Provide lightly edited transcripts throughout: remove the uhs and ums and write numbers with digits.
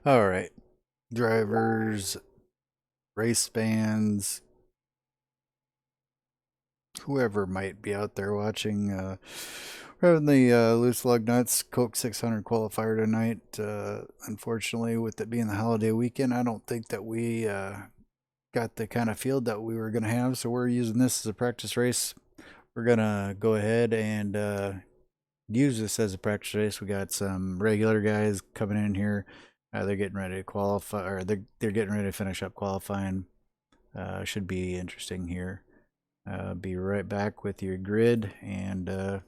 All right, drivers, race fans, whoever might be out there watching. We're having the Loose Lug Nuts Coke 600 qualifier tonight. Unfortunately, with it being the holiday weekend, I don't think that we got the kind of field that we were going to have, so we're using this as a practice race. We're going to go ahead and use this as a practice race. We got some regular guys coming in here. They're getting ready to qualify, or they're getting ready to finish up qualifying. Should be interesting here. Be right back with your grid and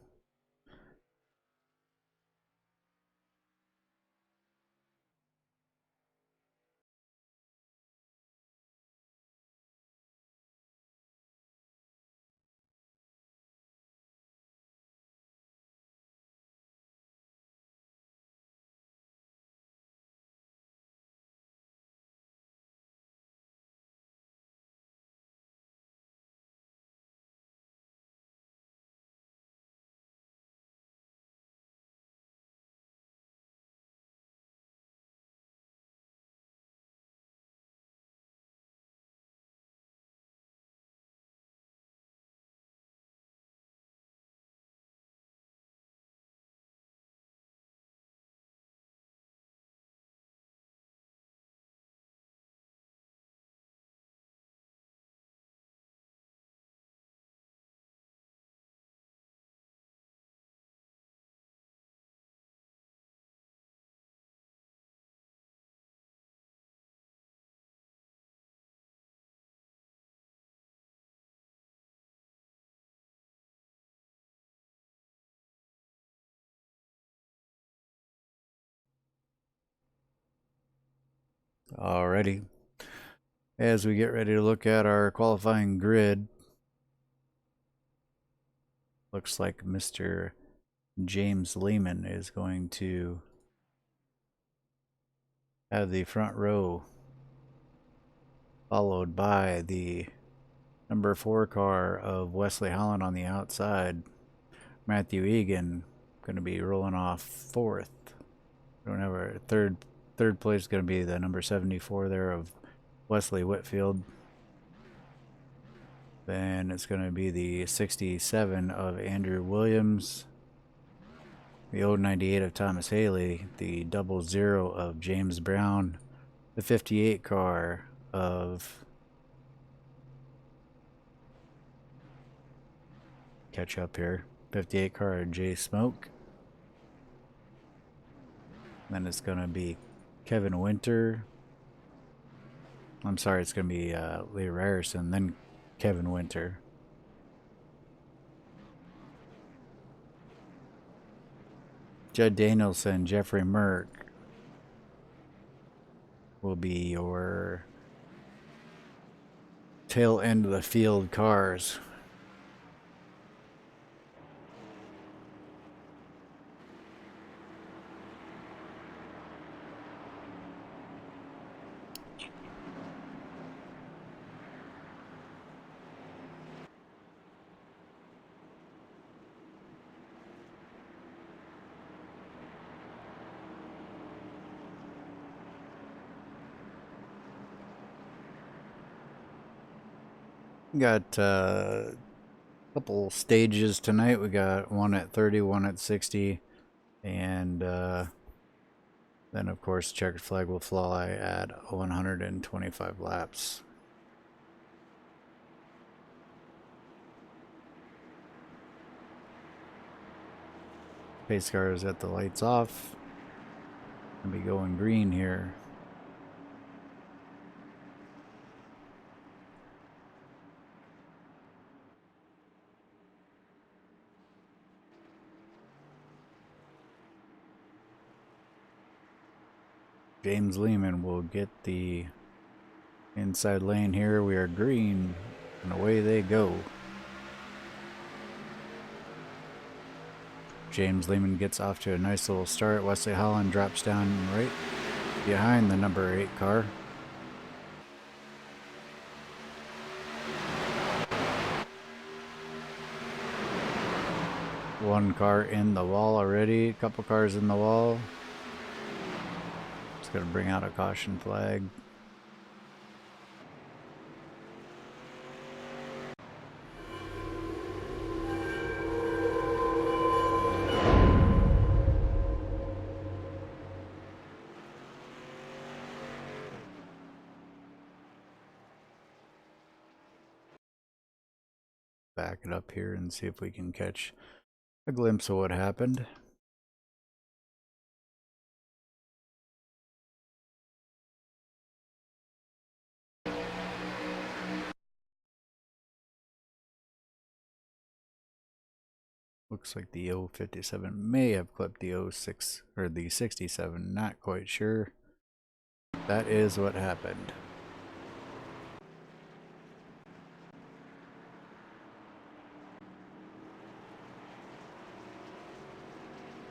already. As we get ready to look at our qualifying grid, looks like Mr. James Lehman is going to have the front row, followed by the number 4 car of Wesley Holland on the outside. Matthew Egan going to be rolling off 4th. We don't have our third place is going to be the number 74 there of Wesley Whitfield. Then it's going to be the 67 of Andrew Williams, the 098 of Thomas Haley, the 00 of James Brown, the 58 car of catch up here, 58 car of Jay Smoke. Then it's going to be Kevin Winter. I'm sorry, it's going to be Lee Ryerson, then Kevin Winter. Judd Danielson, Jeffrey Merck will be your tail end of the field cars. We got a couple stages tonight. We got one at 30, one at 60, and then of course checkered flag will fly at 125 laps. Pace car is at the lights off. Gonna be going green here. James Lehman will get the inside lane here. We are green, and away they go. James Lehman gets off to a nice little start. Wesley Holland drops down right behind the number 8 car. One car in the wall already, a couple cars in the wall. It's going to bring out a caution flag. Back it up here and see if we can catch a glimpse of what happened. Looks like the 057 may have clipped the 06 or the 67, not quite sure. That is what happened.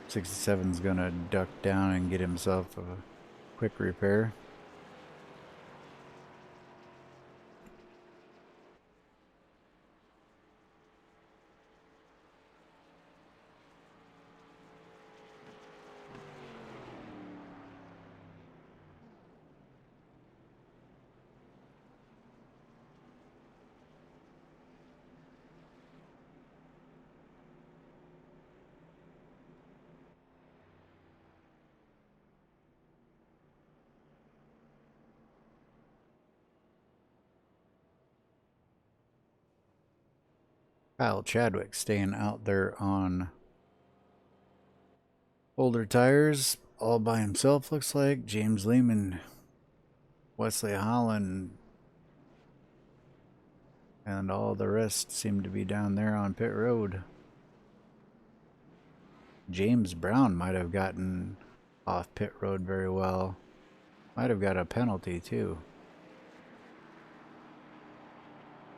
'67's gonna duck down and get himself a quick repair. Kyle Chadwick staying out there on older tires all by himself, looks like. James Lehman, Wesley Holland, and all the rest seem to be down there on pit road. James Brown might have gotten off pit road very well. Might have got a penalty too.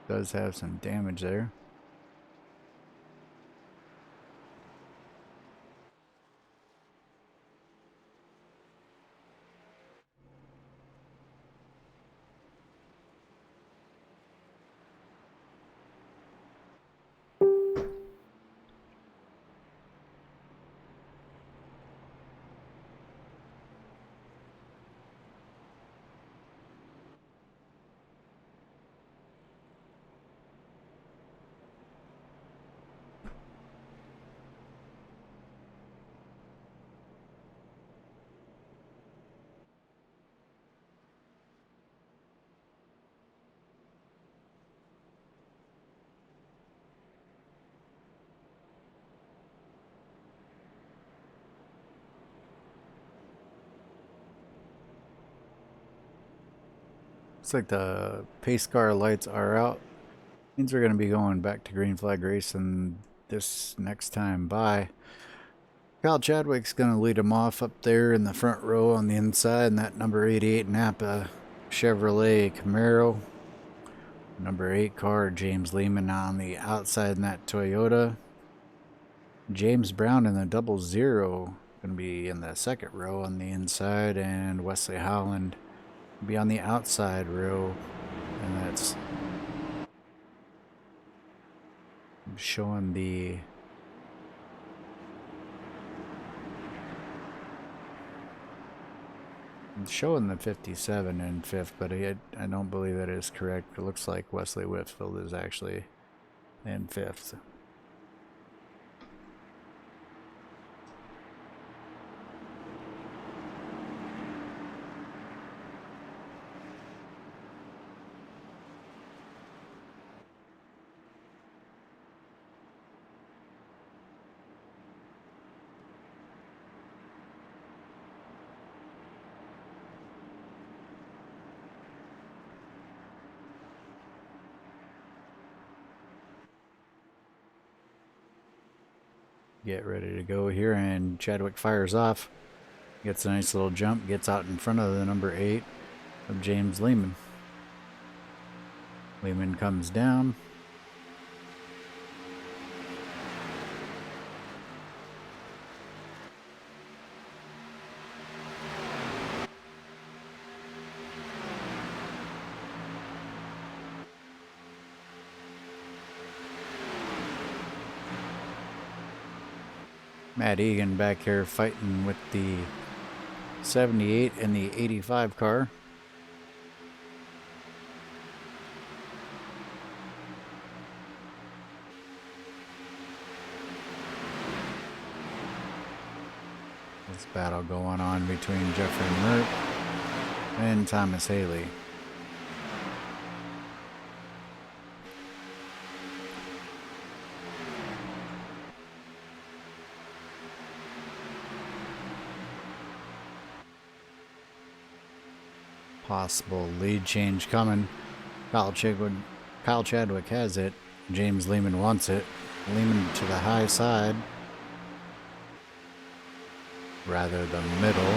Does have some damage there. Looks like the pace car lights are out. Means we're going to be going back to green flag racing this next time by. Kyle Chadwick's going to lead him off up there in the front row on the inside, and that number 88 Napa Chevrolet Camaro. Number 8 car, James Lehman on the outside in that Toyota. James Brown in the 00 going to be in the second row on the inside, and Wesley Holland be on the outside row, and that's showing the showing the 57 in fifth, but I don't believe that is correct. It looks like Wesley Whitfield is actually in fifth. Get ready to go here, and Chadwick fires off. Gets a nice little jump, gets out in front of the number 8 of James Lehman. Lehman comes down. Matt Egan back here fighting with the 78 in the 85 car. This battle going on between Jeffrey Merck and Thomas Haley. Possible lead change coming. Kyle Chadwick has it. James Lehman wants it. Lehman to the high side. Rather the middle.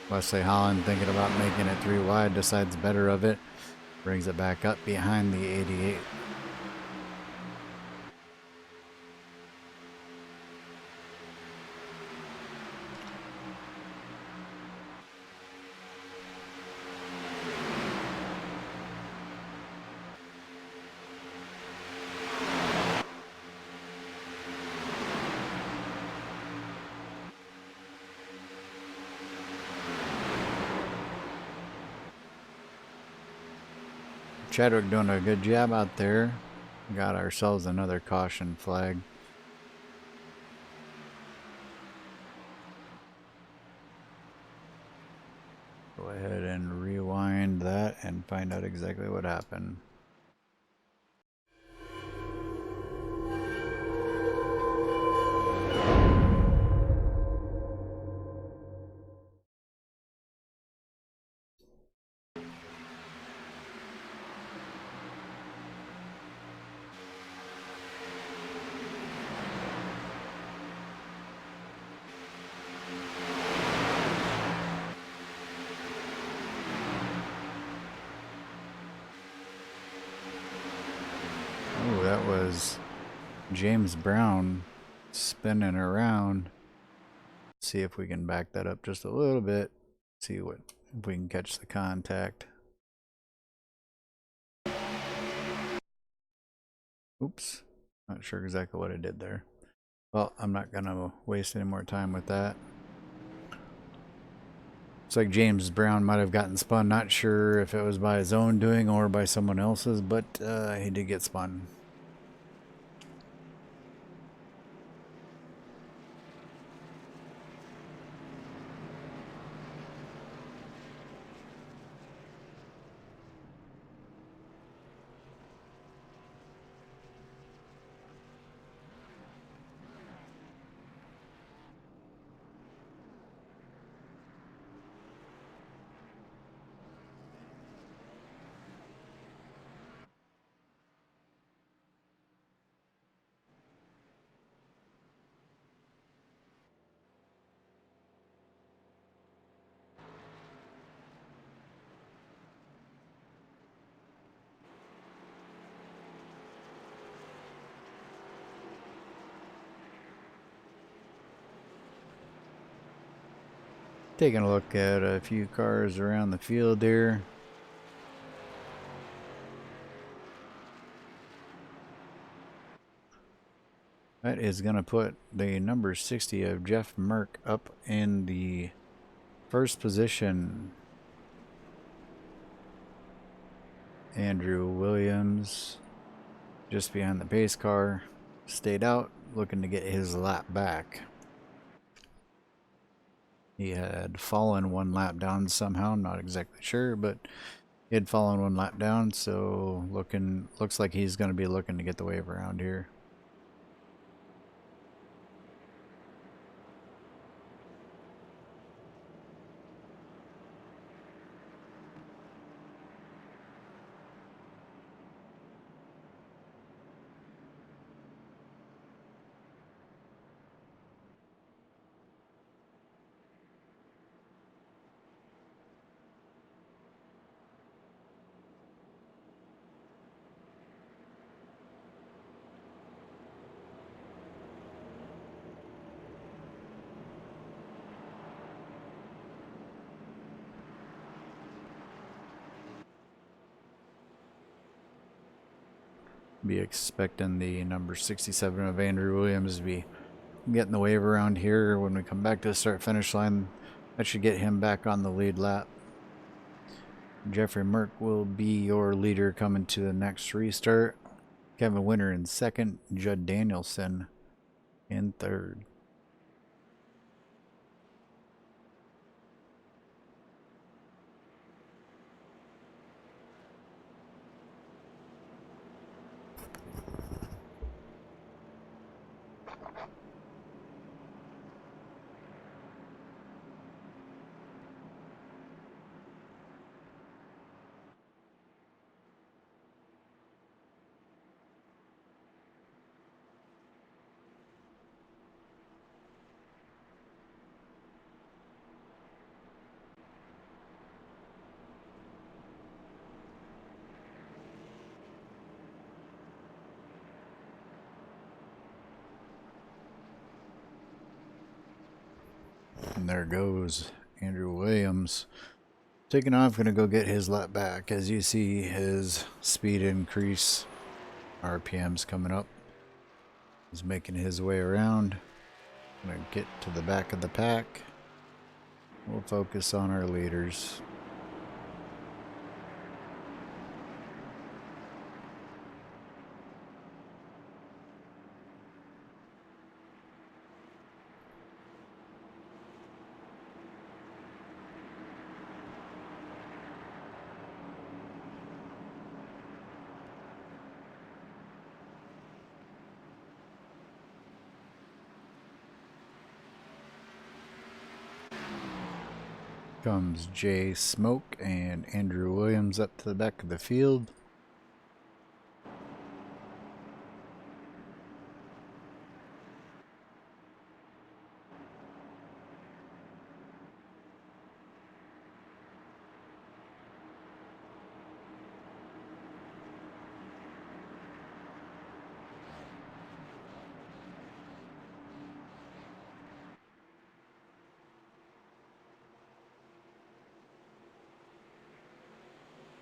Wesley Holland thinking about making it 3 wide. Decides better of it. Brings it back up behind the 88. Chadwick doing a good job out there. Got ourselves another caution flag. Go ahead and rewind that and find out exactly what happened. Oh, that was James Brown spinning around. See if we can back that up just a little bit. See if we can catch the contact. Oops, not sure exactly what I did there. Well, I'm not gonna waste any more time with that. Looks like James Brown might have gotten spun. Not sure if it was by his own doing or by someone else's, but he did get spun. Taking a look at a few cars around the field here. That is going to put the number 60 of Jeff Merck up in the first position. Andrew Williams just behind the pace car. Stayed out, looking to get his lap back. He had fallen 1 lap down somehow, I'm not exactly sure, but he had fallen 1 lap down, so looks like he's going to be looking to get the wave around here. Be expecting the number 67 of Andrew Williams to be getting the wave around here when we come back to the start finish line. That should get him back on the lead lap. Jeffrey Merck will be your leader coming to the next restart. Kevin Winter in second, Judd Danielson in third. And there goes Andrew Williams. Taking off, gonna go get his lap back. As you see his speed increase, RPM's coming up. He's making his way around. Gonna get to the back of the pack. We'll focus on our leaders. Comes Jay Smoke and Andrew Williams up to the back of the field.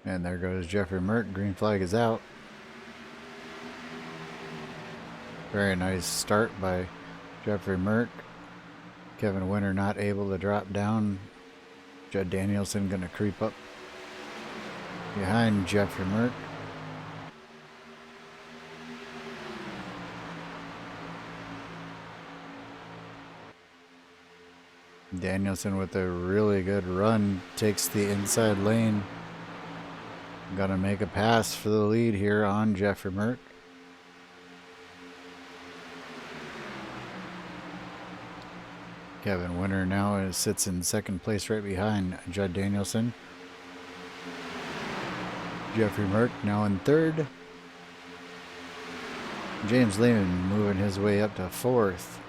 And there goes Jeffrey Merck. Green flag is out. Very nice start by Jeffrey Merck. Kevin Winter not able to drop down. Judd Danielson going to creep up behind Jeffrey Merck. Danielson with a really good run takes the inside lane. Gonna make a pass for the lead here on Jeffrey Merck. Kevin Winter now sits in second place right behind Judd Danielson. Jeffrey Merck now in third. James Lehman moving his way up to fourth.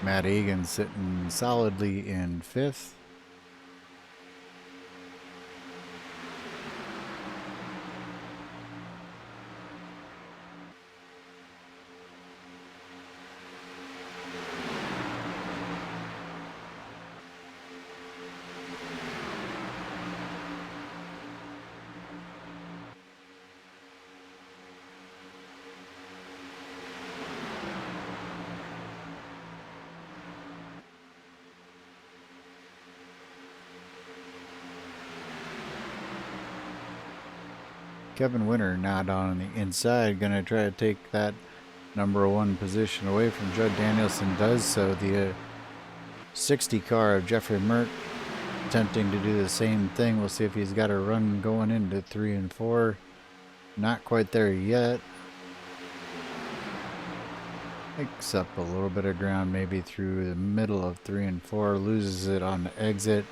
Matt Egan sitting solidly in fifth. Kevin Winter now down on the inside, going to try to take that number one position away from Judd Danielson. Does so. The 60 car of Jeffrey Merck attempting to do the same thing. We'll see if he's got a run going into 3 and 4. Not quite there yet. Picks up a little bit of ground maybe through the middle of 3 and 4. Loses it on the exit.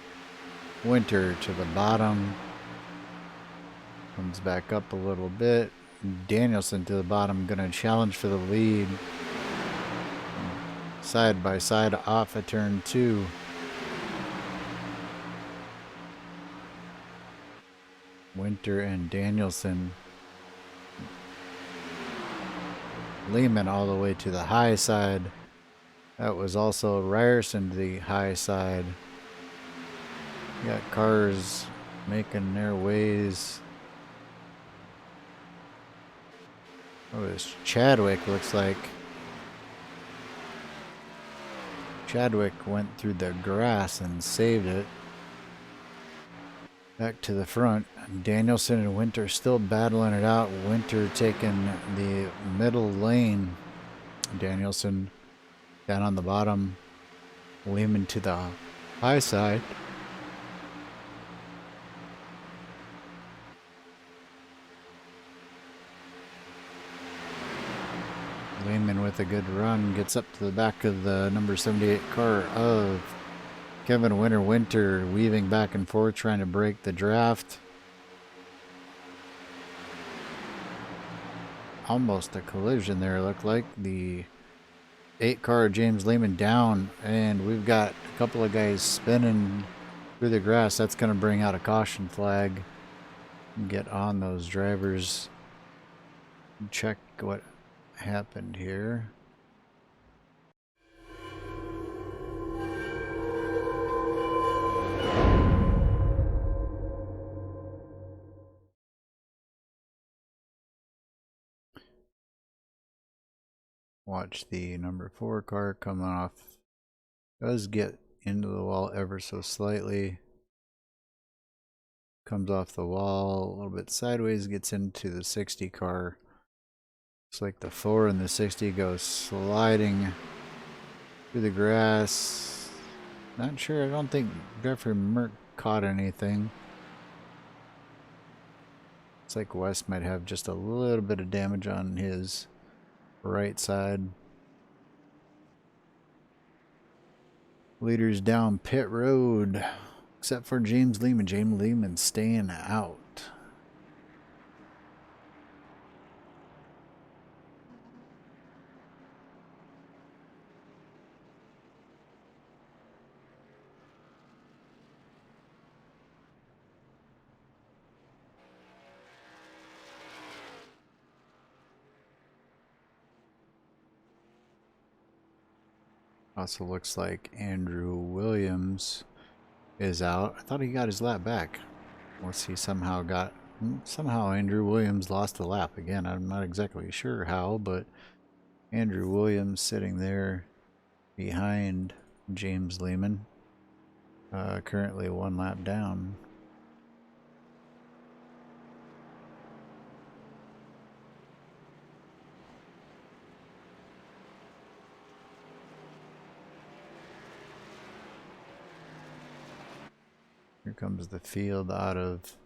Winter to the bottom. Comes back up a little bit. Danielson to the bottom, gonna challenge for the lead. Side by side off of turn 2. Winter and Danielson. Lehman all the way to the high side. That was also Ryerson to the high side. Got cars making their ways. Oh, it's Chadwick, looks like. Chadwick went through the grass and saved it. Back to the front. Danielson and Winter still battling it out. Winter taking the middle lane. Danielson down on the bottom. Lehman to the high side. Lehman with a good run gets up to the back of the number 78 car of Kevin Winter. Winter weaving back and forth trying to break the draft. Almost a collision there, looked like. The 8 car James Lehman down, and we've got a couple of guys spinning through the grass. That's going to bring out a caution flag. Get on those drivers. Check what happened here. Watch the number 4 car come off. Does get into the wall ever so slightly. Comes off the wall a little bit sideways, gets into the 60 car. Looks like the 4 and the 60 go sliding through the grass. Not sure. I don't think Jeffrey Merck caught anything. Looks like West might have just a little bit of damage on his right side. Leaders down pit road, except for James Lehman. James Lehman staying out. Also looks like Andrew Williams is out. I thought he got his lap back. Unless he somehow Andrew Williams lost the lap again. I'm not exactly sure how, but Andrew Williams sitting there behind James Lehman. Currently 1 lap down. Here comes the field out of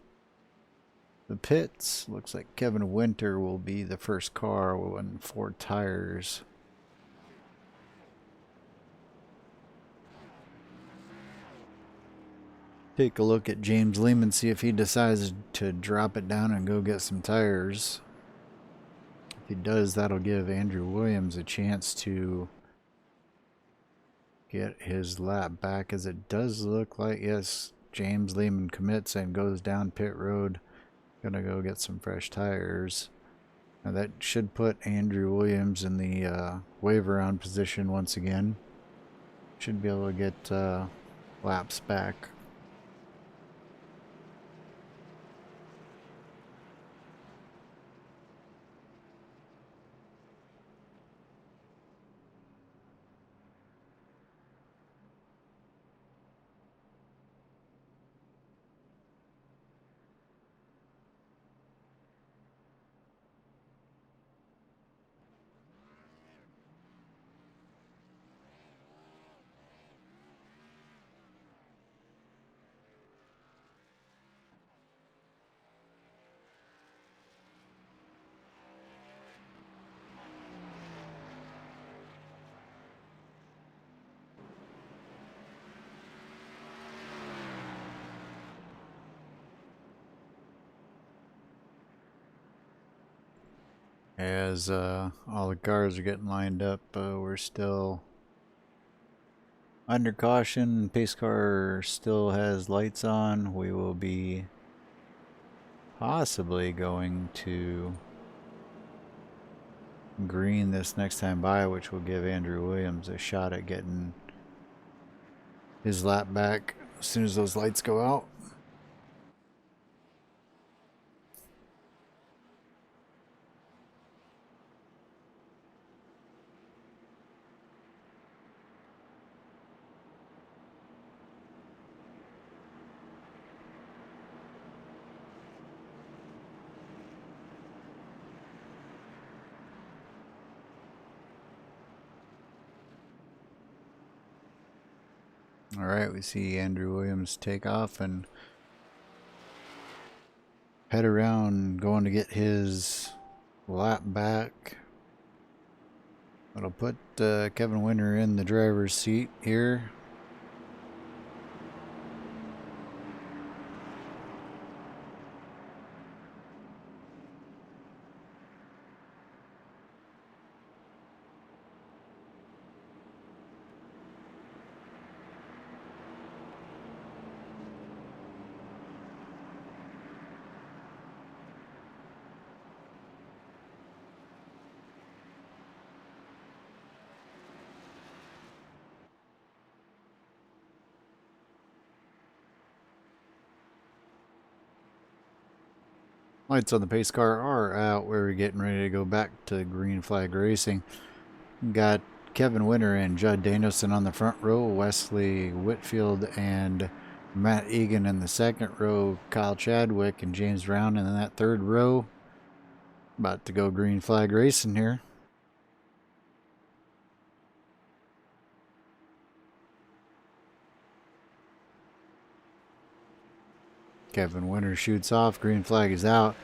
the pits. Looks like Kevin Winter will be the first car with 4 tires. Take a look at James Lehman, see if he decides to drop it down and go get some tires. If he does, that'll give Andrew Williams a chance to get his lap back, as it does look like, yes, James Lehman commits and goes down pit road. Gonna go get some fresh tires. Now that should put Andrew Williams in the wave around position once again. Should be able to get laps back. As all the cars are getting lined up, we're still under caution. Pace car still has lights on. We will be possibly going to green this next time by, which will give Andrew Williams a shot at getting his lap back. as soon as those lights go out. All right, we see Andrew Williams take off and head around, going to get his lap back. It'll put Kevin Winter in the driver's seat here. Lights on the pace car are out. We're getting ready to go back to green flag racing. Got Kevin Winter and Judd Danielson on the front row, Wesley Whitfield and Matt Egan in the second row, Kyle Chadwick and James Brown in that third row. About to go green flag racing here. Kevin Winter shoots off. Green flag is out.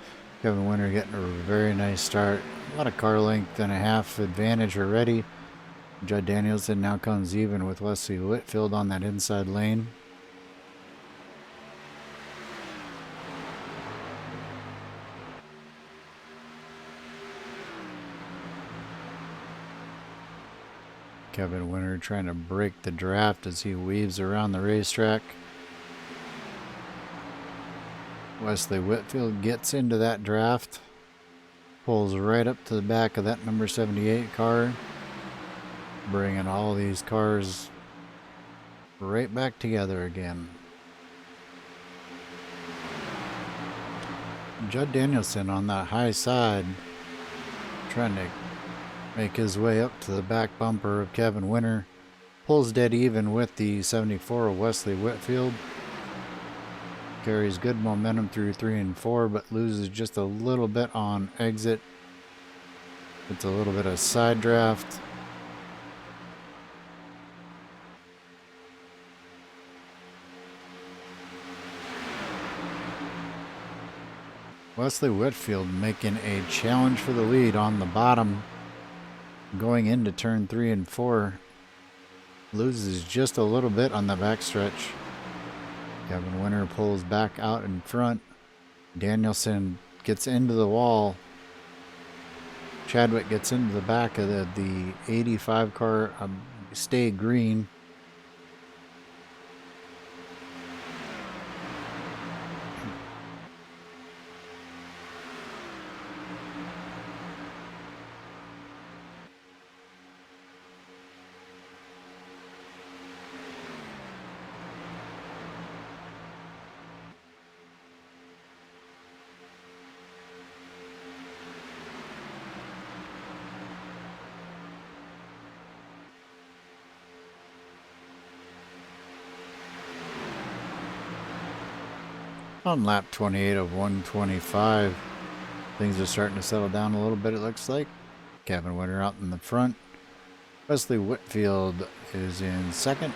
Kevin Winter getting a very nice start. A lot of car length and a half advantage already. Judd Danielson now comes even with Wesley Whitfield on that inside lane. Kevin Winter trying to break the draft as he weaves around the racetrack. Wesley Whitfield gets into that draft, pulls right up to the back of that number 78 car, bringing all these cars right back together again. Judd Danielson on that high side, trying to make his way up to the back bumper of Kevin Winter, pulls dead even with the 74 of Wesley Whitfield. Carries good momentum through 3 and 4, but loses just a little bit on exit. It's a little bit of side draft. Wesley Whitfield making a challenge for the lead on the bottom. Going into turn 3 and 4. Loses just a little bit on the backstretch. Kevin Winter pulls back out in front. Danielson gets into the wall. Chadwick gets into the back of the 85 car, stay green. On lap 28 of 125, things are starting to settle down a little bit, it looks like. Kevin Winter out in the front. Wesley Whitfield is in second.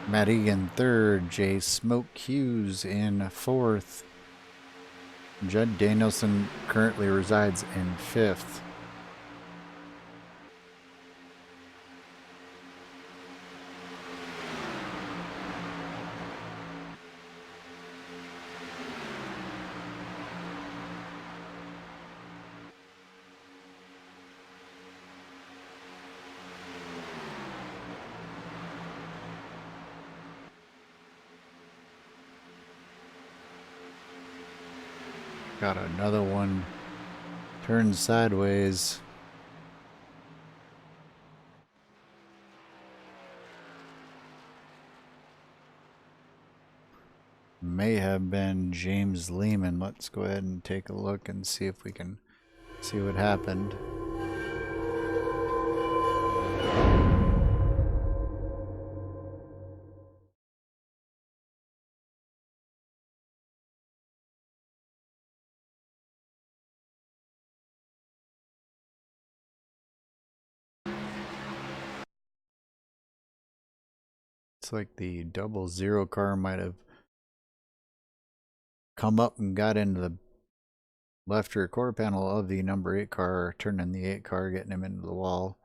Matt Egan third. Jay Smoke Hughes in fourth. Judd Danielson currently resides in fifth. Got another one. Turns sideways. may have been James Lehman. Let's go ahead and take a look and see if we can see what happened. It's like the 00 car might have come up and got into the left rear quarter panel of the number 8 car, turning the 8 car, getting him into the wall.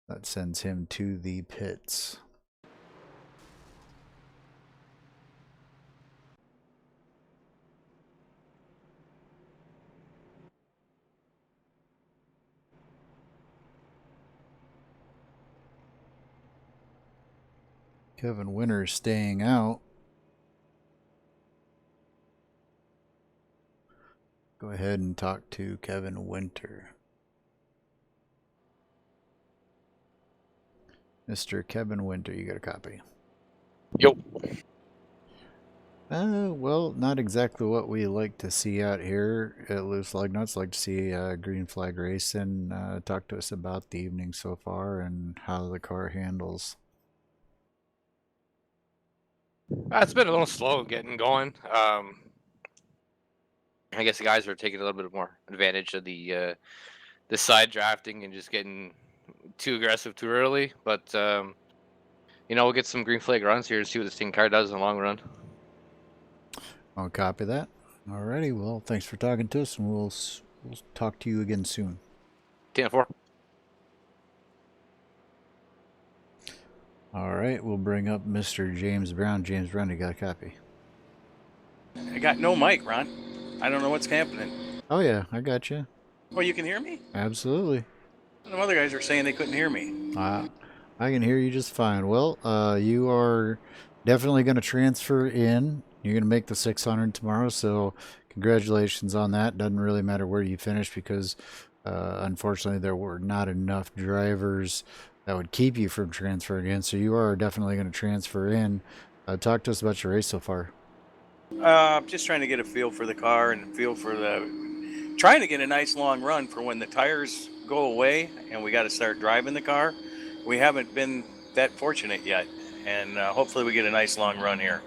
That sends him to the pits. Kevin Winter staying out. Go ahead and talk to Kevin Winter. Mr. Kevin Winter, you got a copy? Yep. Well, not exactly what we like to see out here at Loose Lug Nuts. Like to see green flag racing. Talk to us about the evening so far and how the car handles. It's been a little slow getting going. I guess the guys are taking a little bit more advantage of the side drafting and just getting too aggressive too early. But we'll get some green flag runs here and see what this thing car does in the long run. I'll copy that. Alrighty, well, thanks for talking to us, and we'll talk to you again soon. 10-4. Alright, we'll bring up Mr. James Brown. James Brown, you got a copy? I got no mic, Ron. I don't know what's happening. Oh yeah, I got you. Oh, you can hear me? Absolutely. The other guys are saying they couldn't hear me. I can hear you just fine. Well, you are definitely going to transfer in. You're going to make the 600 tomorrow, so congratulations on that. Doesn't really matter where you finish because unfortunately there were not enough drivers that would keep you from transferring in, so you are definitely going to transfer in. Talk to us about your race so far. Just trying to get a feel for the car and feel for trying to get a nice long run for when the tires go away and we got to start driving the car. We haven't been that fortunate yet, and hopefully we get a nice long run here.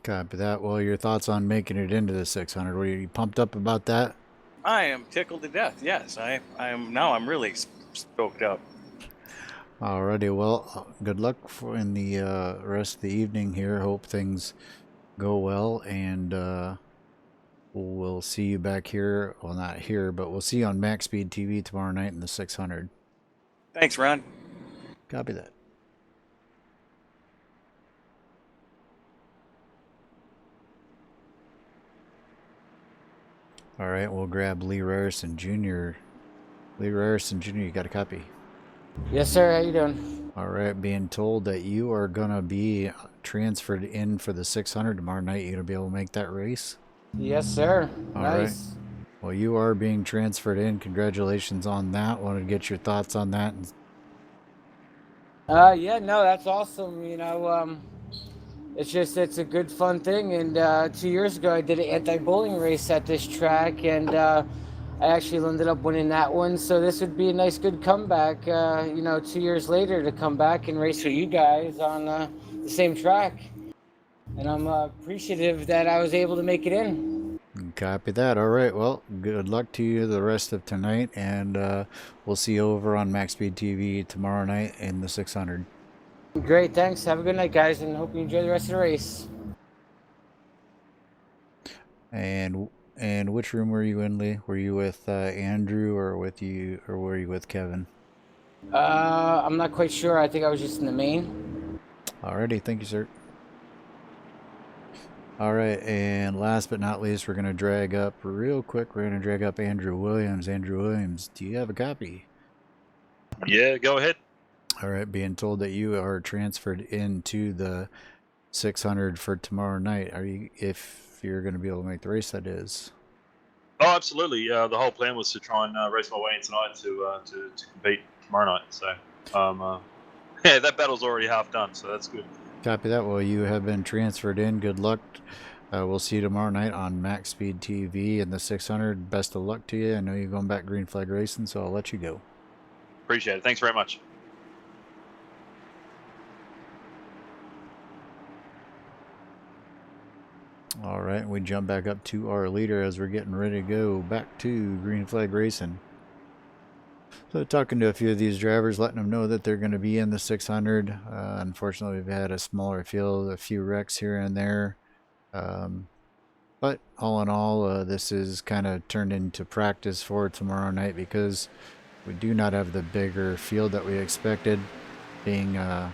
Copy that. Well, your thoughts on making it into the 600? Were you pumped up about that? I am tickled to death. Yes, I am. Now I'm really stoked up. Alrighty, well, good luck in the rest of the evening here. Hope things go well, and we'll see you back here. Well, not here, but we'll see you on Max Speed TV tomorrow night in the 600. Thanks, Ron. Copy that. Alright, we'll grab Lee Ryerson Jr. Lee Ryerson Jr., you got a copy? Yes, sir. How you doing? Alright, being told that you are going to be transferred in for the 600 tomorrow night. You going to be able to make that race? Yes, sir. All nice. Right. Well, you are being transferred in. Congratulations on that. Wanted to get your thoughts on that. Yeah, no, that's awesome. It's a good fun thing. And 2 years ago, I did an anti-bowling race at this track, and I actually ended up winning that one. So this would be a nice, good comeback. 2 years later to come back and race with you guys on the same track. And I'm appreciative that I was able to make it in. Copy that. All right. Well, good luck to you the rest of tonight, and we'll see you over on Max Speed TV tomorrow night in the 600. Great. Thanks. Have a good night, guys, and hope you enjoy the rest of the race. And which room were you in, Lee? Were you with Andrew, or were you with Kevin? I'm not quite sure. I think I was just in the main. Alrighty. Thank you, sir. All right, and last but not least, we're going to drag up real quick. We're going to drag up Andrew Williams. Andrew Williams, do you have a copy? Yeah, go ahead. All right, being told that you are transferred into the 600 for tomorrow night. If you're going to be able to make the race, that is. Oh, absolutely. The whole plan was to try and race my way in tonight to compete tomorrow night. So, yeah, that battle's already half done, so that's good. Copy that. Well, you have been transferred in. Good luck. We'll see you tomorrow night on Max Speed TV in the 600. Best of luck to you. I know you're going back green flag racing, so I'll let you go. Appreciate it. Thanks very much. All right, we jump back up to our leader as we're getting ready to go back to green flag racing. So talking to a few of these drivers, letting them know that they're going to be in the 600. Unfortunately, we've had a smaller field, a few wrecks here and there. But all in all, this is kind of turned into practice for tomorrow night because we do not have the bigger field that we expected. Being a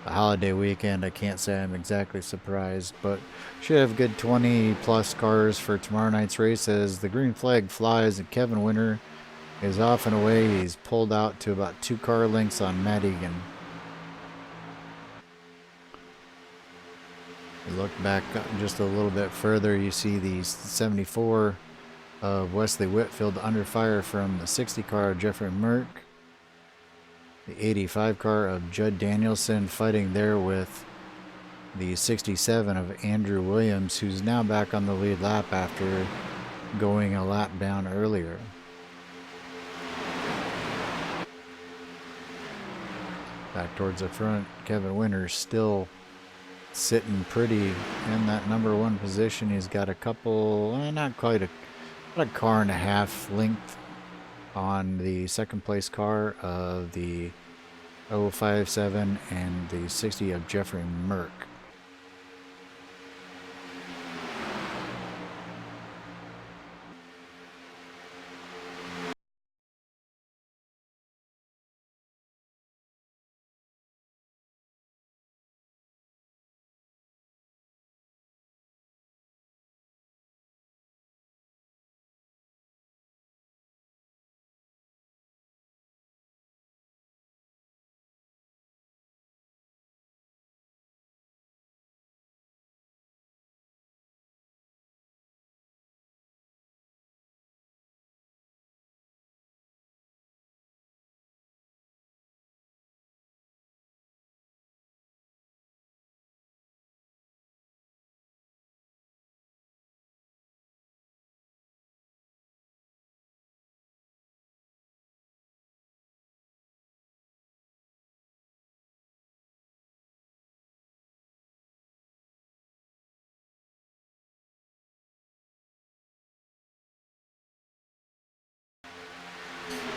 holiday weekend, I can't say I'm exactly surprised, but should have good 20 plus cars for tomorrow night's race as the green flag flies and Kevin Winter is off and away. He's pulled out to about 2 car lengths on Matt Egan. You look back just a little bit further, you see the 74 of Wesley Whitfield under fire from the 60 car of Jeffrey Merck. The 85 car of Judd Danielson fighting there with the 67 of Andrew Williams, who's now back on the lead lap after going a lap down earlier. Back towards the front, Kevin Winter still sitting pretty in that #1 position. He's got a couple, not quite about a car and a half length on the second place car of the 057 and the 60 of Jeffrey Merck.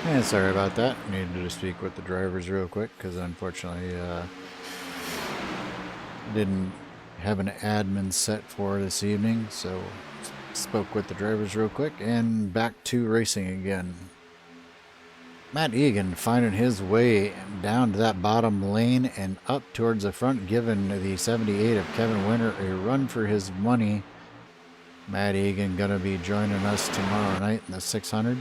And sorry about that. Needed to speak with the drivers real quick because unfortunately didn't have an admin set for this evening. So spoke with the drivers real quick and back to racing again. Matt Egan finding his way down to that bottom lane and up towards the front, giving the 78 of Kevin Winter a run for his money. Matt Egan gonna be joining us tomorrow night in the 600.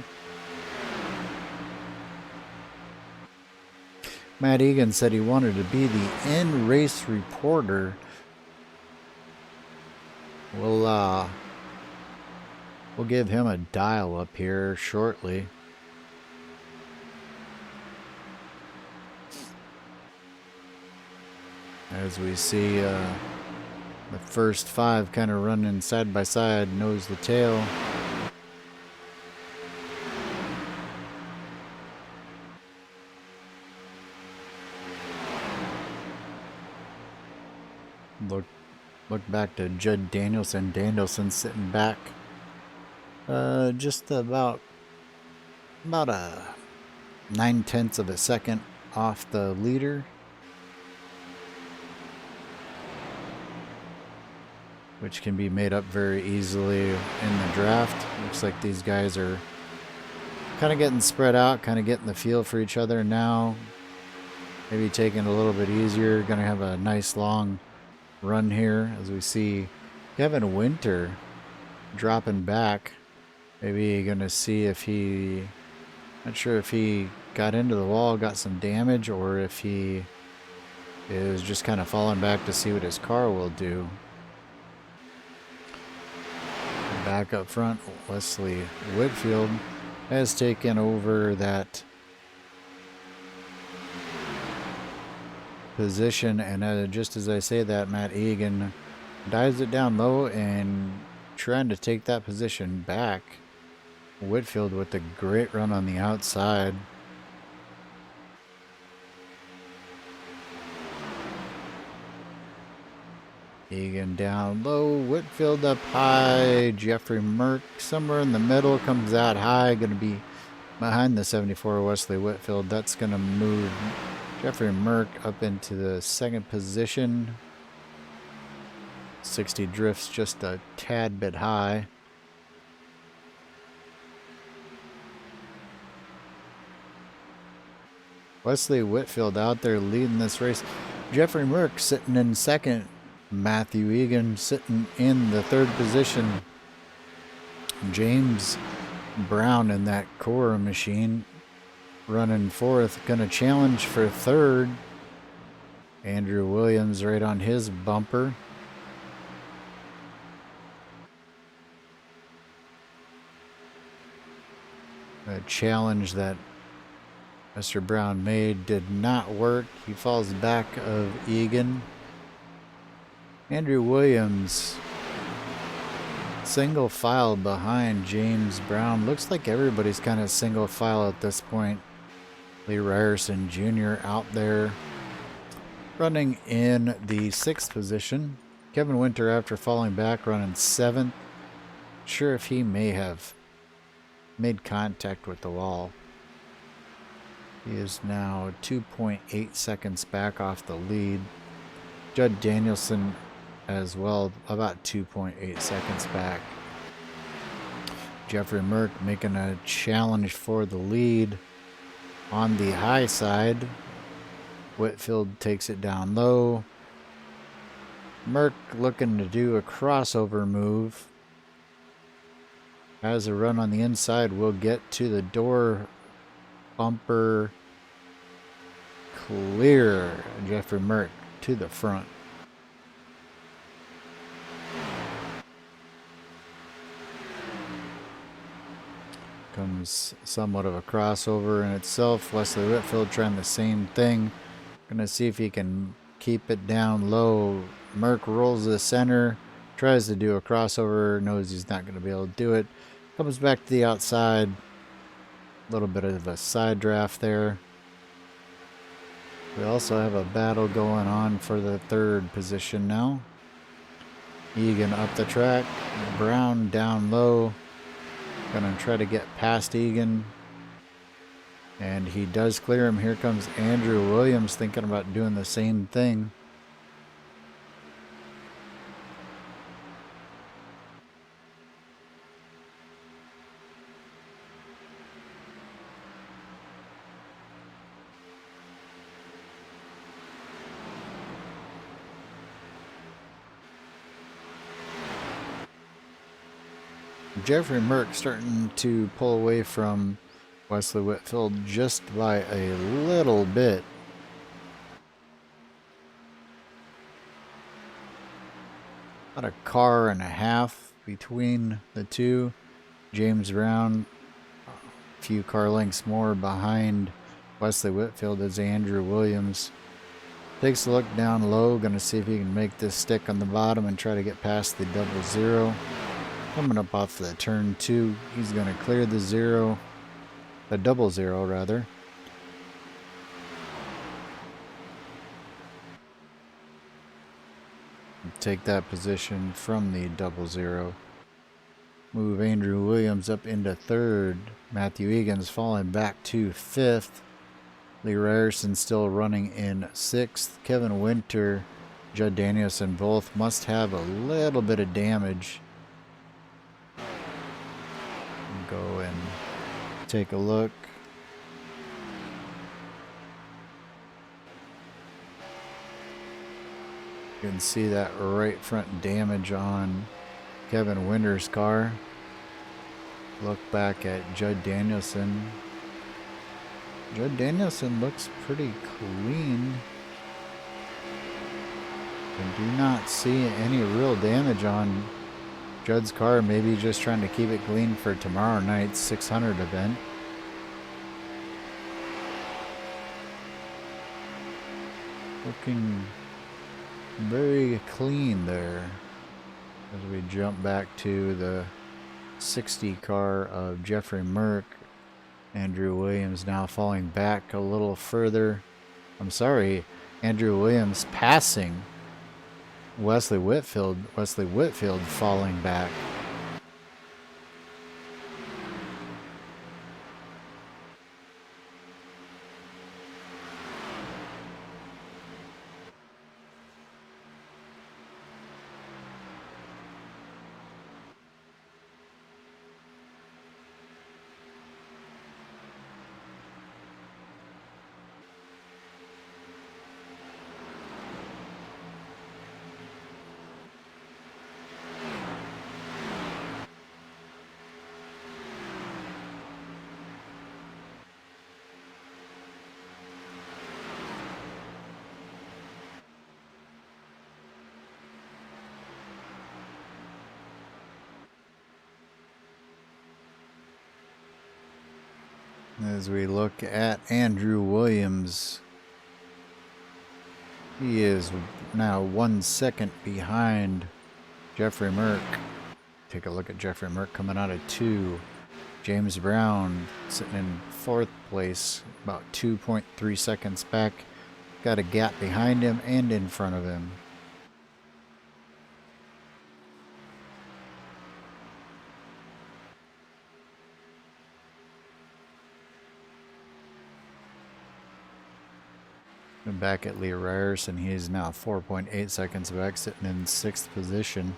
Matt Egan said he wanted to be the in-race reporter. We'll give him a dial up here shortly. As we see the first 5 kind of running side by side, nose to tail. Look back to Judd Danielson. Danielson sitting back just about a 9/10 of a second off the leader, which can be made up very easily in the draft. Looks like these guys are kind of getting spread out, kind of getting the feel for each other now. Maybe taking it a little bit easier. Gonna have a nice long run here as we see Kevin Winter dropping back. Maybe gonna see if he, not sure if he got into the wall, got some damage, or if he is just kind of falling back to see what his car will do. Back up front, Wesley Whitfield has taken over that position, and just as I say that, Matt Egan dives it down low and trying to take that position back. Whitfield with a great run on the outside. Egan down low, Whitfield up high, Jeffrey Merck somewhere in the middle, comes out high, going to be behind the 74 Wesley Whitfield. That's going to move Jeffrey Merck up into the second position. 60 drifts just a tad bit high. Wesley Whitfield out there leading this race. Jeffrey Merck sitting in second. Matthew Egan sitting in the third position. James Brown in that Cora machine running fourth. Gonna challenge for third. Andrew Williams right on his bumper. A challenge that Mr. Brown made did not work. He falls back of Egan. Andrew Williams single file behind James Brown. Looks like everybody's kind of single file at this point. Lee Ryerson Jr. out there running in the sixth position. Kevin Winter, after falling back, running seventh. Sure if he may have made contact with the wall. He is now 2.8 seconds back off the lead. Judd Danielson as well, about 2.8 seconds back. Jeffrey Merck making a challenge for the lead on the high side. Whitfield takes it down low. Merck looking to do a crossover move. Has a run on the inside. Will get to the door. Bumper clear. Jeffrey Merck to the front. Comes somewhat of a crossover in itself. Wesley Whitfield trying the same thing. Gonna see if he can keep it down low. Merck rolls to the center. Tries to do a crossover. Knows he's not gonna be able to do it. Comes back to the outside. A little bit of a side draft there. We also have a battle going on for the third position now. Egan up the track. Brown down low. Gonna try to get past Egan. And he does clear him. Here comes Andrew Williams thinking about doing the same thing. Jeffrey Merck starting to pull away from Wesley Whitfield just by a little bit. About a car and a half between the two. James Brown a few car lengths more behind Wesley Whitfield as Andrew Williams takes a look down low. Gonna see if he can make this stick on the bottom and try to get past the 00. Coming up off the turn 2, he's going to clear the 00 rather. Take that position from the 00. Move Andrew Williams up into third. Matthew Egan's falling back to fifth. Lee Ryerson still running in sixth. Kevin Winter, Judd Danielson both must have a little bit of damage. Go and take a look. You can see that right front damage on Kevin Winter's car. Look back at Judd Danielson. Judd Danielson looks pretty clean. I do not see any real damage on Judd's car. Maybe just trying to keep it clean for tomorrow night's 600 event. looking very clean there. As we jump back to the 60 car of Jeffrey Merck, Andrew Williams now falling back a little further. I'm sorry, Andrew Williams passing Wesley Whitfield. Wesley Whitfield falling back. As we look at Andrew Williams, he is now 1 second behind Jeffrey Merck. Take a look at Jeffrey Merck coming out of 2. James Brown sitting in 4th place, about 2.3 seconds back. Got a gap behind him and in front of him. And back at Lee Ryerson, he is now 4.8 seconds back, sitting in 6th position.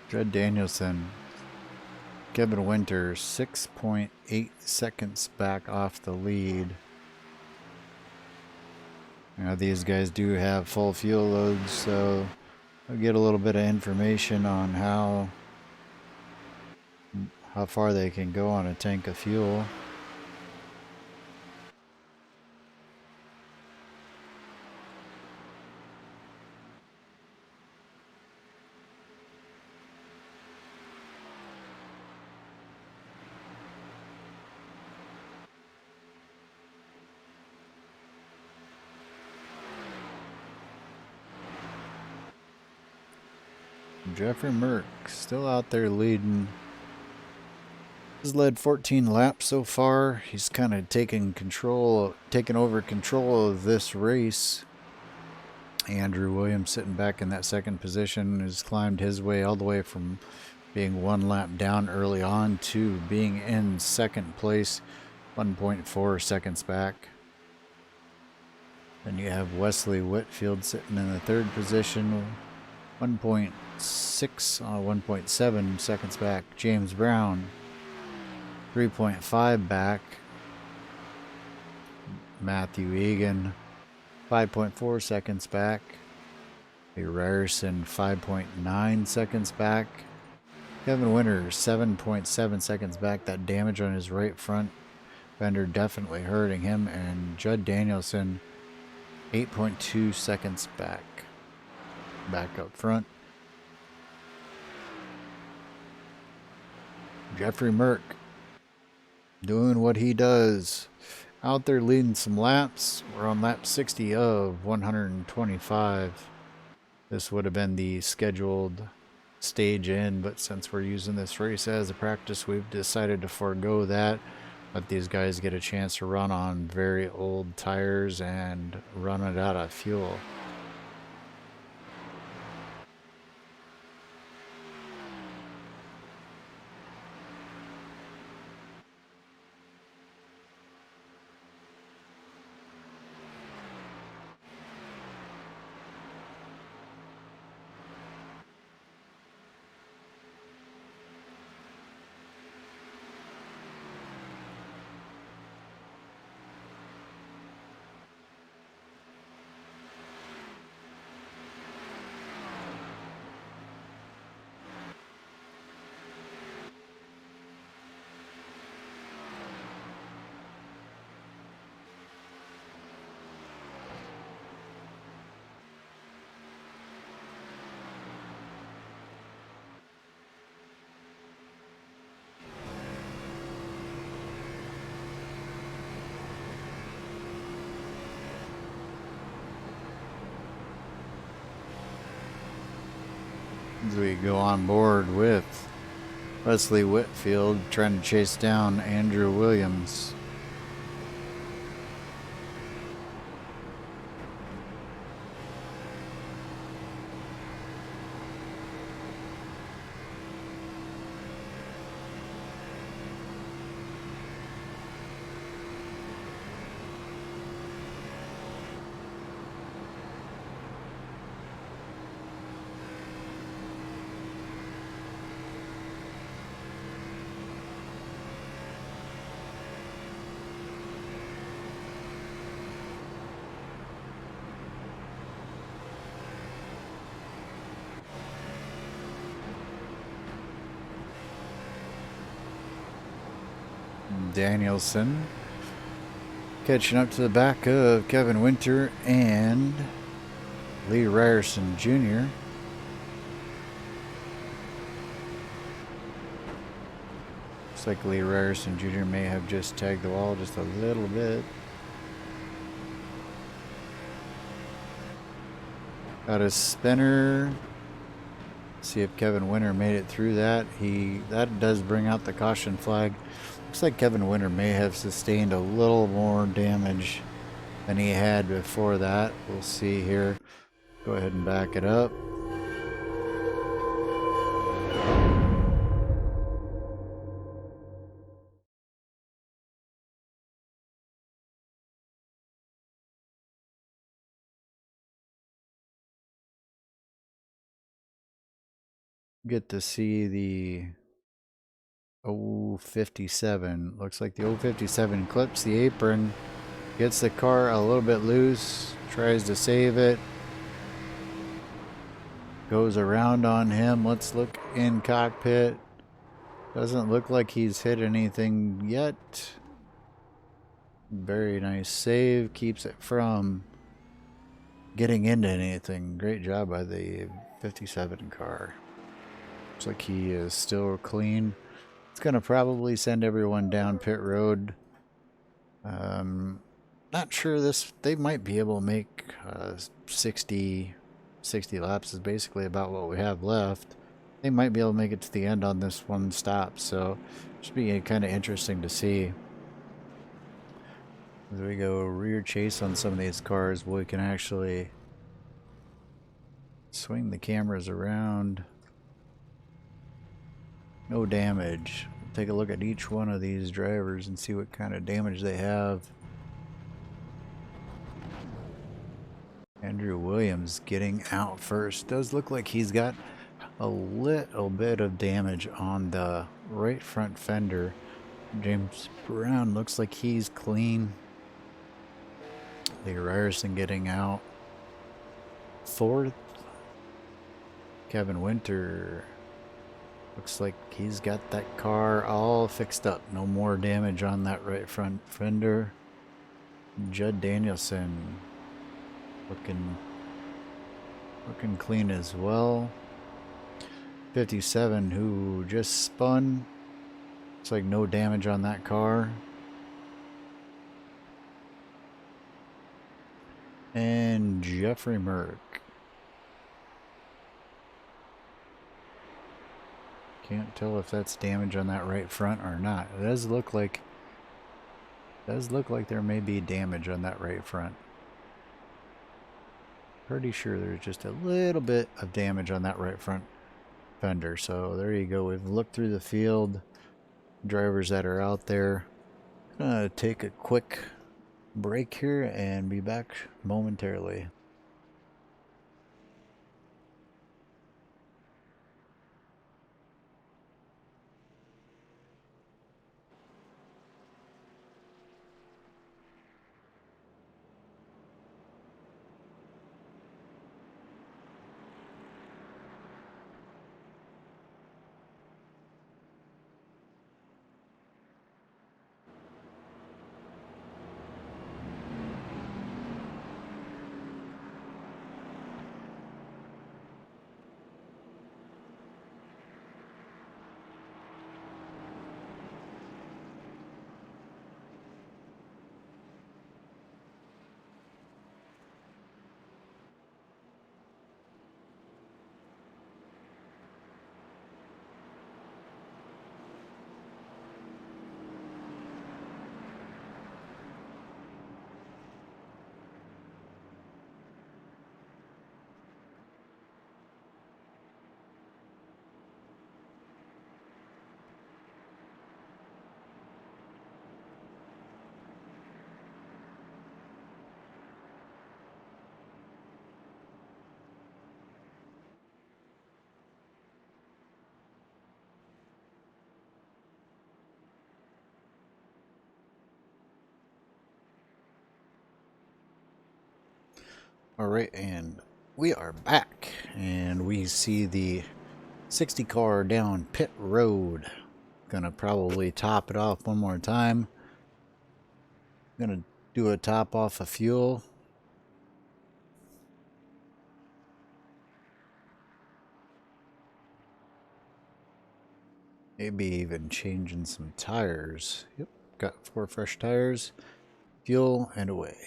Judd Danielson, Kevin Winter, 6.8 seconds back off the lead. Now these guys do have full fuel loads, so I'll get a little bit of information on how far they can go on a tank of fuel. Jeffrey Merck still out there leading. He's led 14 laps so far. He's kind of taken over control of this race. Andrew Williams sitting back in that 2nd position has climbed his way all the way from being 1 lap down early on to being in 2nd place, 1.4 seconds back. Then you have Wesley Whitfield sitting in the 3rd position, 1.6, 1.7 seconds back. James Brown, 3.5 back. Matthew Egan, 5.4 seconds back. Lee Ryerson, 5.9 seconds back. Kevin Winter, 7.7 seconds back. That damage on his right front fender definitely hurting him. And Judd Danielson, 8.2 seconds back up front. Jeffrey Merck doing what he does, out there leading some laps. We're on lap 60 of 125. This would have been the scheduled stage in, but since we're using this race as a practice, we've decided to forego that. Let these guys get a chance to run on very old tires and run it out of fuel. As we go on board with Wesley Whitfield trying to chase down Andrew Williams. Danielson catching up to the back of Kevin Winter and Lee Ryerson Jr. Looks like Lee Ryerson Jr. may have just tagged the wall just a little bit. Got a spinner. See if Kevin Winter made it through that. That does bring out the caution flag. Looks like Kevin Winter may have sustained a little more damage than he had before that. We'll see here. Go ahead and back it up. Get to see the 057. Looks like the 057 clips the apron, gets the car a little bit loose, tries to save it, goes around on him. Let's look in cockpit. Doesn't look like he's hit anything yet. Very nice save, keeps it from getting into anything. Great job by the 57 car. Looks like he is still clean. It's going to probably send everyone down pit road. Not sure they might be able to make 60 laps is basically about what we have left. They might be able to make it to the end on this one stop, so it should be kind of interesting to see. As we go rear chase on some of these cars, we can actually swing the cameras around. No damage. We'll take a look at each one of these drivers and see what kind of damage they have. Andrew Williams getting out first. Does look like he's got a little bit of damage on the right front fender. James Brown looks like he's clean. Lee Ryerson getting out fourth. Kevin Winter looks like he's got that car all fixed up. No more damage on that right front fender. Judd Danielson looking clean as well. 57 who just spun. Looks like no damage on that car. And Jeffrey Merck. Can't tell if that's damage on that right front or not. It does look like there may be damage on that right front. Pretty sure there's just a little bit of damage on that right front fender. So there you go. We've looked through the field. Drivers that are out there. Gonna take a quick break here and be back momentarily. Alright, and we are back, and we see the 60 car down pit road. Gonna probably top it off one more time. Gonna do a top off of fuel. Maybe even changing some tires. Yep, got 4 fresh tires. Fuel and away.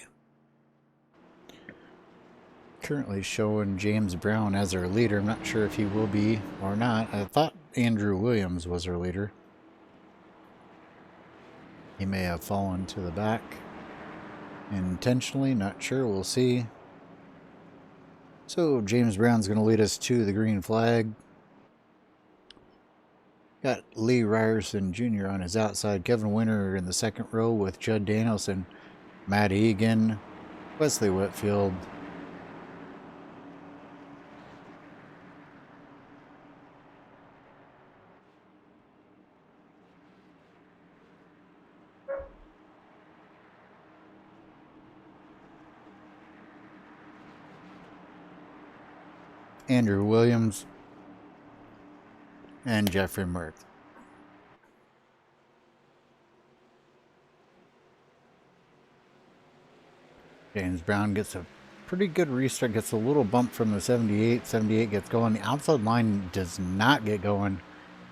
Currently showing James Brown as our leader. I'm not sure if he will be or not. I thought Andrew Williams was our leader. He may have fallen to the back intentionally, not sure, we'll see. So James Brown's going to lead us to the green flag. Got Lee Ryerson Jr. on his outside, Kevin Winter in the second row with Judd Danielson, Matt Egan, Wesley Whitfield. Andrew Williams and Jeffrey Merck. James Brown gets a pretty good restart, gets a little bump from the 78. 78 gets going. The outside line does not get going.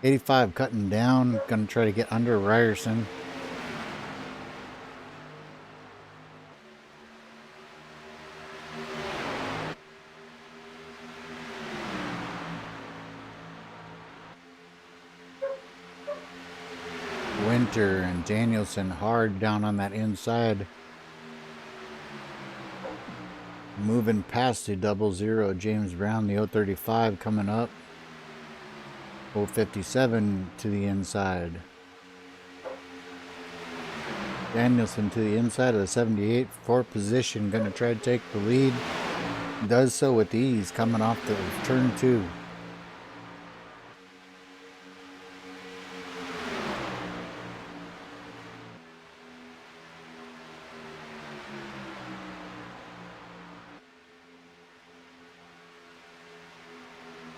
85 cutting down, gonna try to get under Ryerson. Winter and Danielson hard down on that inside. Moving past the 00. James Brown, the 035 coming up. 057 to the inside. Danielson to the inside of the 78. 4th position, going to try to take the lead. Does so with ease coming off the turn 2.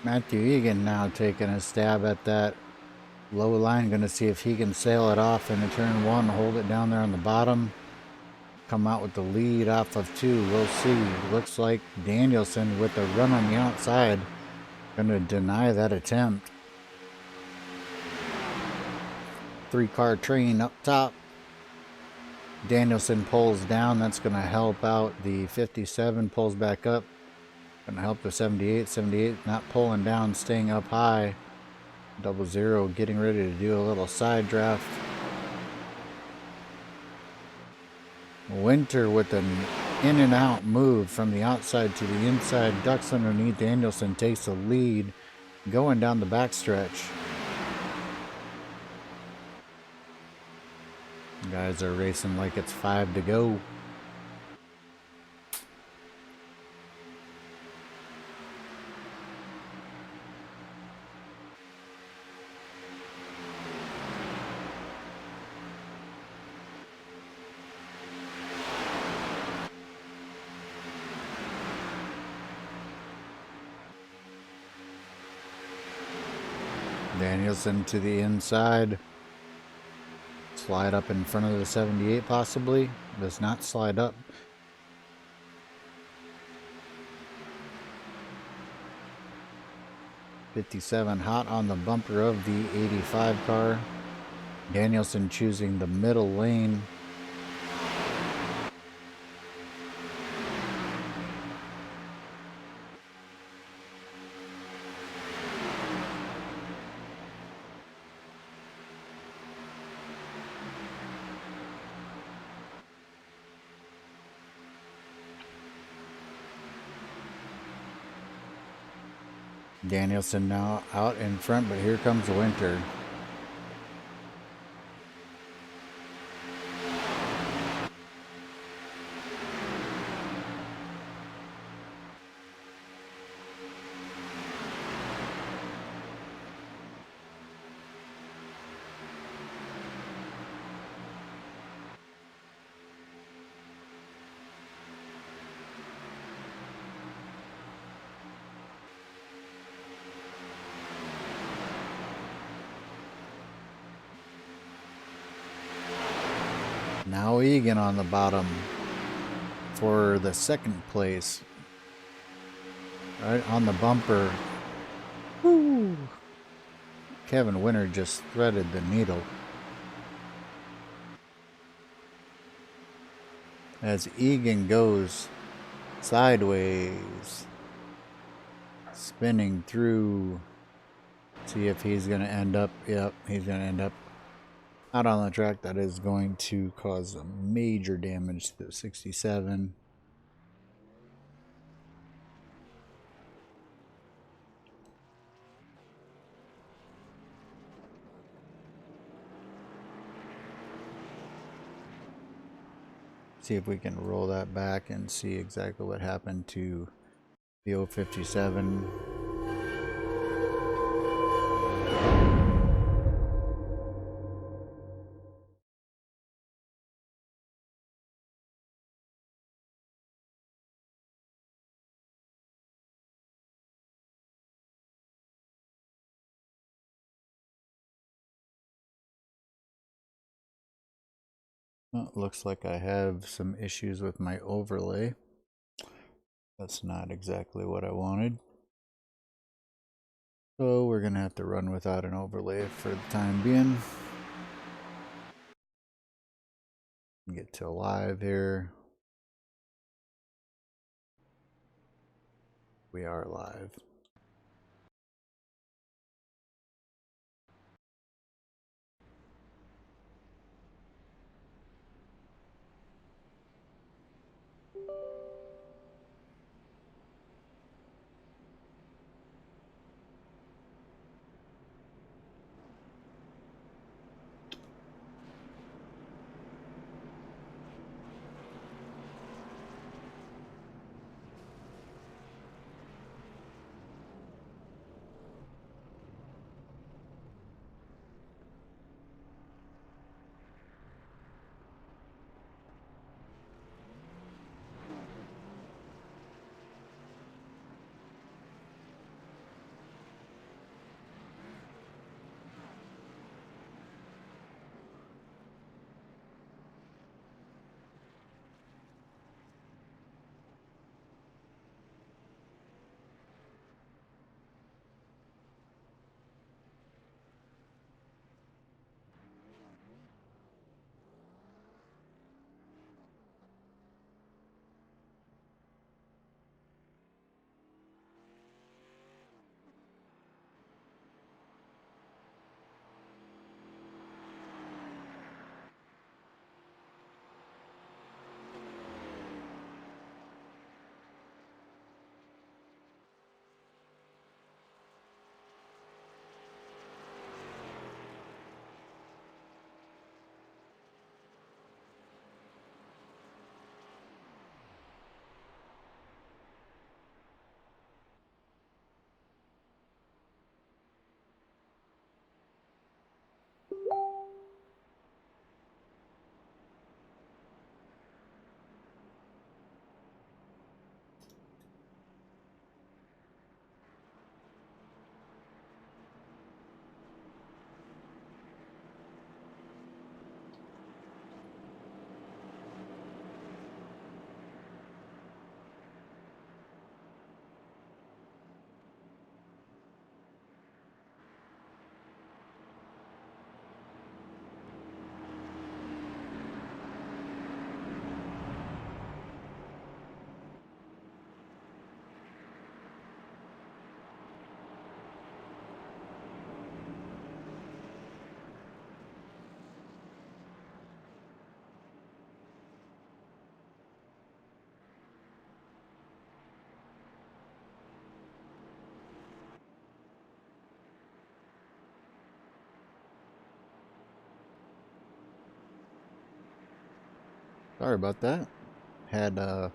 Matthew Egan now taking a stab at that low line. Going to see if he can sail it off into turn 1. Hold it down there on the bottom. Come out with the lead off of 2. We'll see. Looks like Danielson with the run on the outside. Going to deny that attempt. 3-car train up top. Danielson pulls down. That's going to help out the 57. Pulls back up. Going to help the 78. 78 not pulling down, staying up high. 00 getting ready to do a little side draft. Winter with an in and out move from the outside to the inside. Ducks underneath. Danielson takes the lead going down the backstretch. Guys are racing like it's 5 to go. Danielson to the inside. Slide up in front of the 78 possibly. Does not slide up. '57 hot on the bumper of the 85 car. Danielson choosing the middle lane. Danielson now out in front, but here comes Winter. Now Egan on the bottom for the second place. Right on the bumper. Woo! Kevin Winter just threaded the needle. As Egan goes sideways, spinning through. See if he's going to end up. Yep, he's going to end up out on the track. That is going to cause major damage to the 67. See if we can roll that back and see exactly what happened to the 057. Well, it looks like I have some issues with my overlay. That's not exactly what I wanted. So we're going to have to run without an overlay for the time being. Get to live here. We are live. Sorry about that. Had a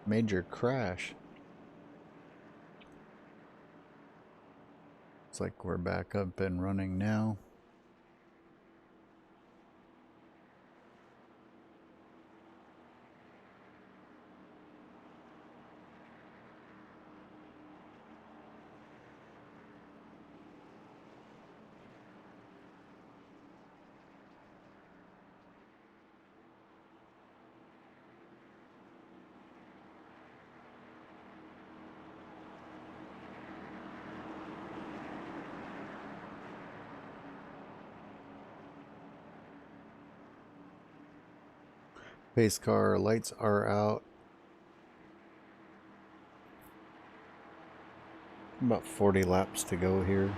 major crash. Looks like we're back up and running now. Pace car lights are out. About 40 laps to go here.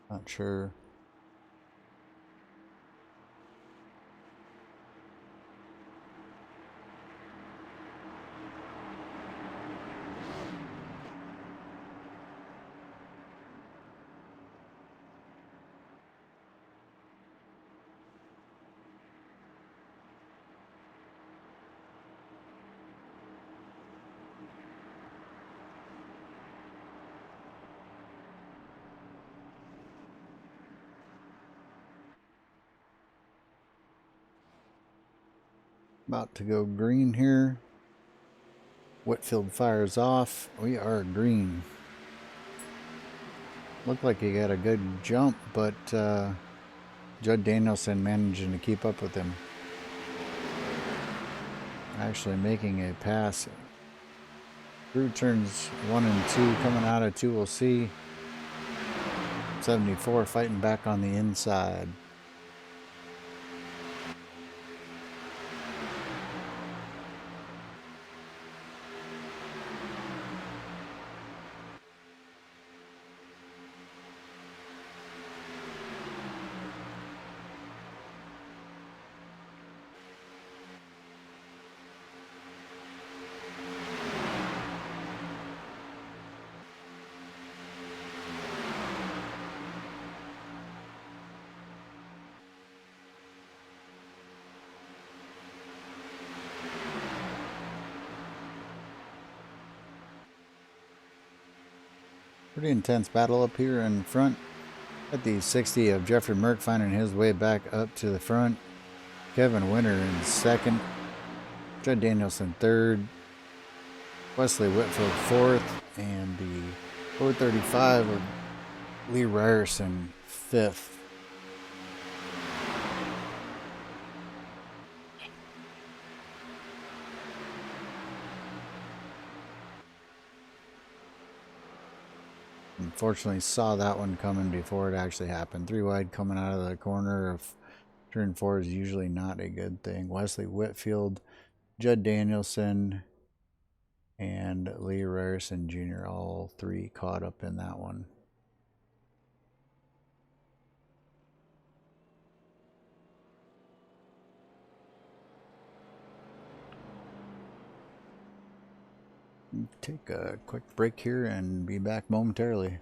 Not sure. About to go green here. Whitfield fires off. We are green. Looked like he got a good jump, but Judd Danielson managing to keep up with him. Actually making a pass. Through turns 1 and 2, coming out of 2, we'll see. 74 fighting back on the inside. Pretty intense battle up here in front. At the 60 of Jeffrey Merck finding his way back up to the front. Kevin Winter in second. Judd Danielson third. Wesley Whitfield fourth. And the 435 of Lee Ryerson fifth. Unfortunately saw that one coming before it actually happened. 3 wide coming out of the corner of turn 4 is usually not a good thing. Wesley Whitfield, Judd Danielson, and Lee Ryerson Jr. all 3 caught up in that one. Take a quick break here and be back momentarily.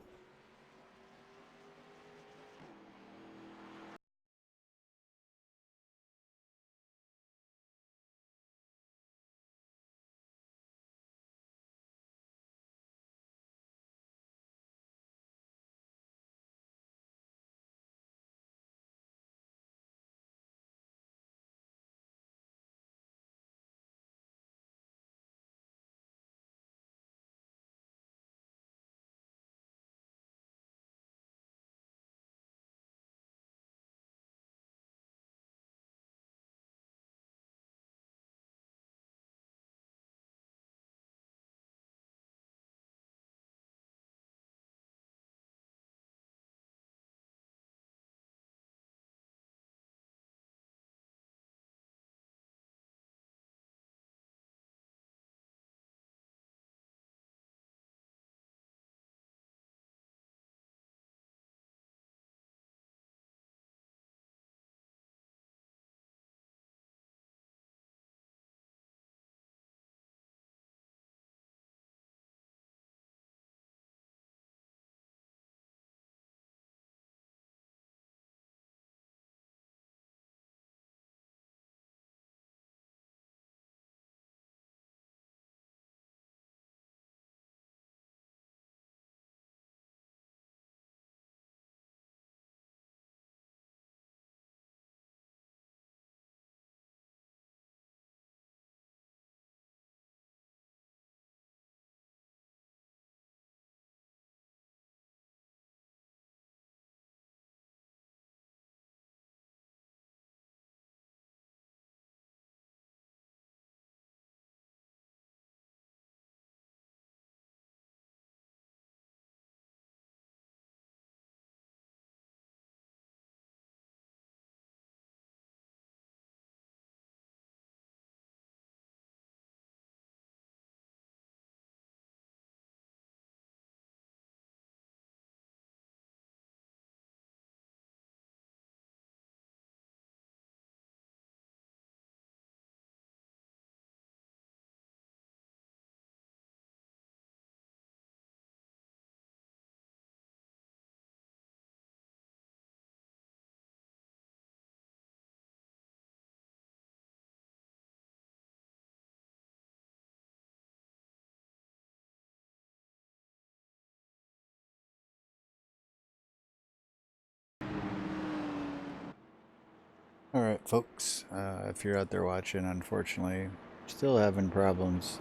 All right, folks. If you're out there watching, unfortunately, still having problems.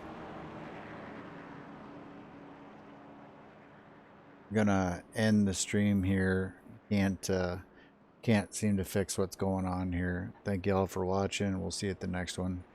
Gonna end the stream here. Can't seem to fix what's going on here. Thank you all for watching. We'll see you at the next one.